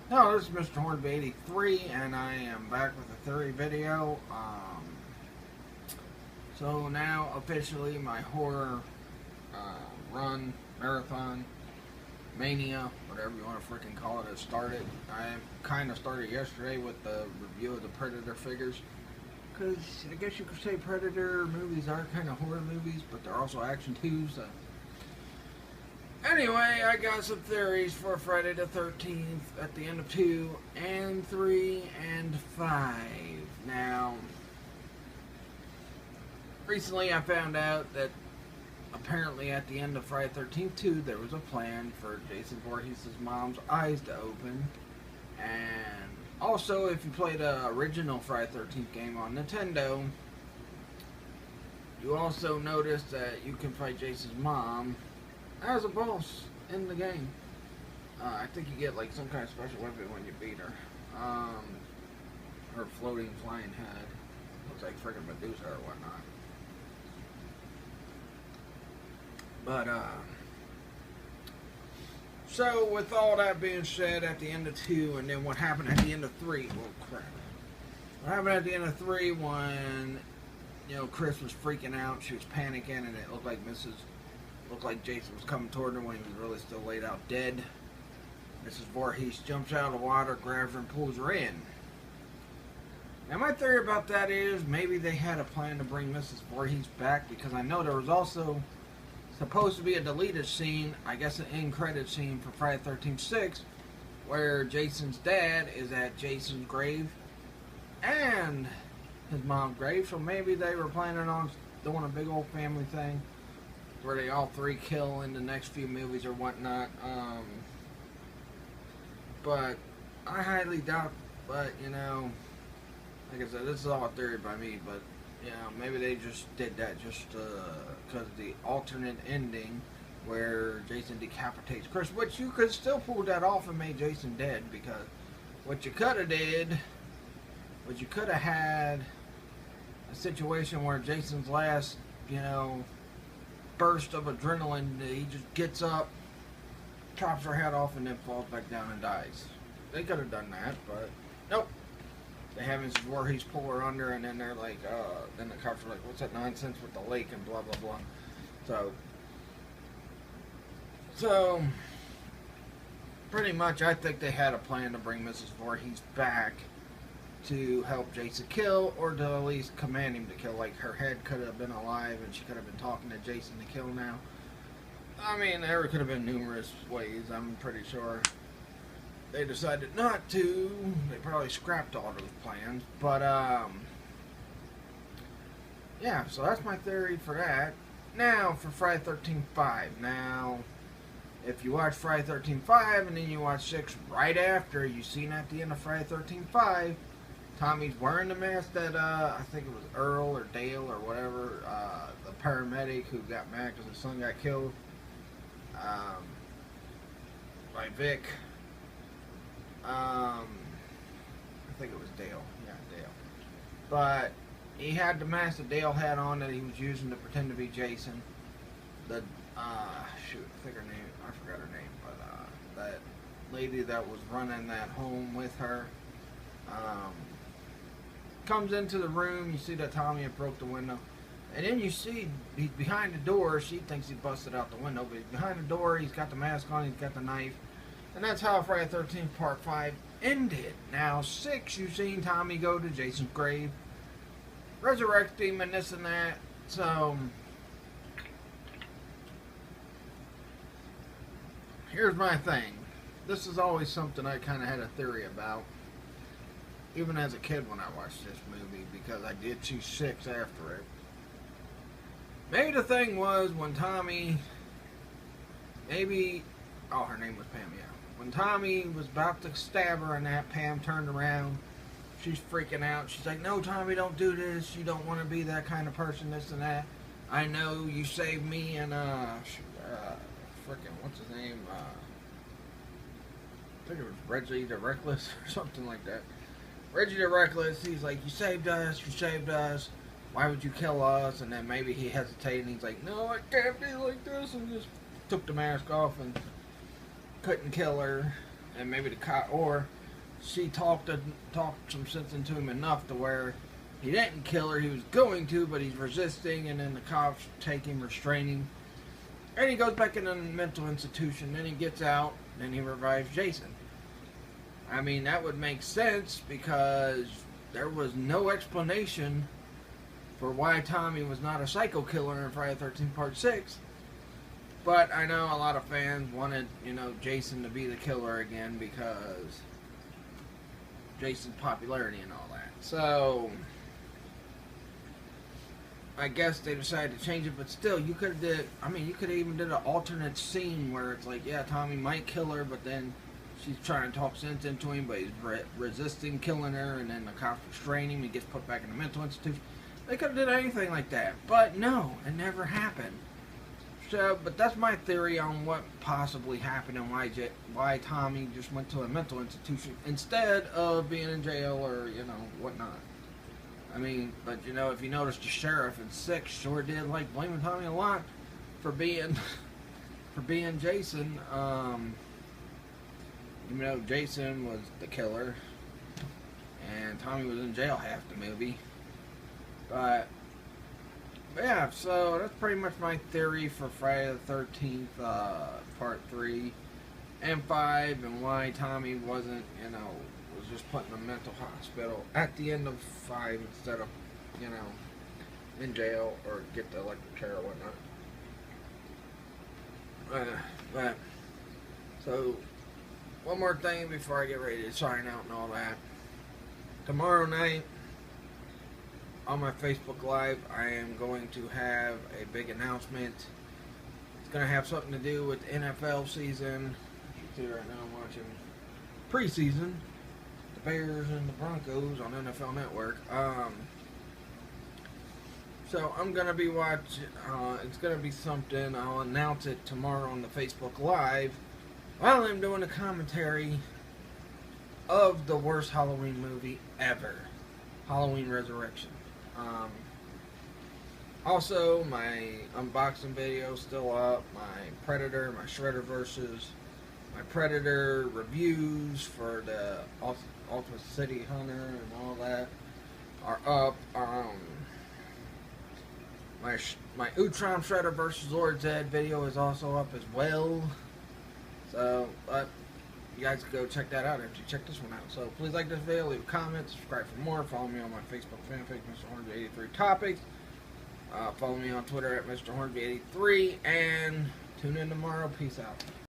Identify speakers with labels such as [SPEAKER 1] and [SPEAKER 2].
[SPEAKER 1] Hello, this is Mr. Hornby83, and I am back with a theory video. So now, officially, my horror run, marathon, mania, whatever you want to freaking call it, has started. I kind of started yesterday with the review of the Predator figures. Because I guess you could say Predator movies are kind of horror movies, but they're also action too, so... Anyway, I got some theories for Friday the 13th at the end of 2 and 3 and 5. Now, recently I found out that apparently at the end of Friday the 13th 2 there was a plan for Jason Voorhees' mom's eyes to open. And also, if you play the original Friday the 13th game on Nintendo, you also notice that you can fight Jason's mom as a boss in the game. I think you get like some kind of special weapon when you beat her. Her floating flying head. Looks like freaking Medusa or whatnot. But, so with all that being said, at the end of 2, and then what happened at the end of 3, well, crap. What happened at the end of 3 when, Chris was freaking out, she was panicking, and it looked like Jason was coming toward her when he was really still laid out dead. Mrs. Voorhees jumps out of the water, grabs her, and pulls her in. Now, my theory about that is maybe they had a plan to bring Mrs. Voorhees back, because I know there was also supposed to be a deleted scene, I guess an end-credit scene for Friday the 13th 6, where Jason's dad is at Jason's grave and his mom's grave, so maybe they were planning on doing a big old family thing where they all three kill in the next few movies or whatnot. But I highly doubt, but like I said, this is all a theory by me, but maybe they just did that just because the alternate ending where Jason decapitates Chris, which you could still pull that off and make Jason dead, because what you could have had a situation where Jason's last, burst of adrenaline, he just gets up, chops her head off, and then falls back down and dies. They could have done that, but nope. They have Mrs. Voorhees pull her under, and then they're like, then the cops are like, what's that nonsense with the lake and blah blah blah. So pretty much, I think they had a plan to bring Mrs. Voorhees back to help Jason kill, or to at least command him to kill. Like, her head could have been alive and she could have been talking to Jason to kill now. I mean, there could have been numerous ways. I'm pretty sure they decided not to. They probably scrapped all those plans. But yeah, so that's my theory for that. Now for Friday the 13th 5. Now, if you watch Friday the 13th 5 and then you watch 6 right after, you seen at the end of Friday the 13th 5, Tommy's wearing the mask that, I think it was Earl or Dale or whatever, the paramedic who got mad because his son got killed by Vic. I think it was Dale. Yeah, Dale. But he had the mask that Dale had on that he was using to pretend to be Jason. The, shoot, I think her name, I forgot her name, but, that lady that was running that home with her, comes into the room. You see that Tommy had broke the window, and then you see he's behind the door. She thinks he busted out the window, but he's behind the door. He's got the mask on, he's got the knife, and that's how Friday the 13th Part 5 ended. Now 6, you've seen Tommy go to Jason's grave, resurrect him, and this and that. So here's my thing. This is always something I kind of had a theory about, even as a kid when I watched this movie, because I did see 6 after it. Maybe the thing was when Tommy, her name was Pam, yeah. When Tommy was about to stab her and that, Pam turned around, she's freaking out. She's like, no, Tommy, don't do this. You don't want to be that kind of person, this and that. I know you saved me and, freaking, what's his name? I think it was Reggie the Reckless or something like that. Reggie the Reckless, he's like, you saved us, why would you kill us? And then maybe he hesitated and he's like, no, I can't be like this, and took the mask off and couldn't kill her. And maybe the cop, or she talked some sense into him enough to where he didn't kill her. He was going to, but he's resisting, and then the cops take him, restrain him, and he goes back in a mental institution. Then he gets out, and he revives Jason. I mean, that would make sense because there was no explanation for why Tommy was not a psycho killer in Friday the 13th Part 6. But I know a lot of fans wanted, Jason to be the killer again because Jason's popularity and all that. So I guess they decided to change it, but still, you could have even did an alternate scene where it's like, yeah, Tommy might kill her, but then she's trying to talk sense into him, but he's resisting killing her, and then the cops restrain him, he gets put back in a mental institution. They could have did anything like that, but no, it never happened. So, but that's my theory on what possibly happened and why Tommy just went to a mental institution instead of being in jail or, whatnot. I mean, but if you notice, the sheriff in 6 sure did like blaming Tommy a lot for being Jason. Jason was the killer, and Tommy was in jail half the movie. But yeah, so that's pretty much my theory for Friday the 13th, Part 3 and 5, and why Tommy wasn't, was just put in a mental hospital at the end of 5 instead of, in jail or get the electric chair or whatnot. So, one more thing before I get ready to sign out and all that. Tomorrow night, on my Facebook Live, I am going to have a big announcement. It's going to have something to do with the NFL season. You can see right now I'm watching preseason. The Bears and the Broncos on NFL Network. So I'm going to be watching, it's going to be something, I'll announce it tomorrow on the Facebook Live while I'm doing a commentary of the worst Halloween movie ever, Halloween Resurrection. Also, my unboxing video is still up. My Predator, my Shredder versus, my Predator reviews for the Ultimate City Hunter and all that are up. My Utrom Shredder versus Lord Zed video is also up as well. So, but you guys can go check that out after you check this one out. So please like this video, leave a comment, subscribe for more, follow me on my Facebook fan page, Mr. Hornsby 83 Topics. Follow me on Twitter at Mr. Hornsby 83, and tune in tomorrow. Peace out.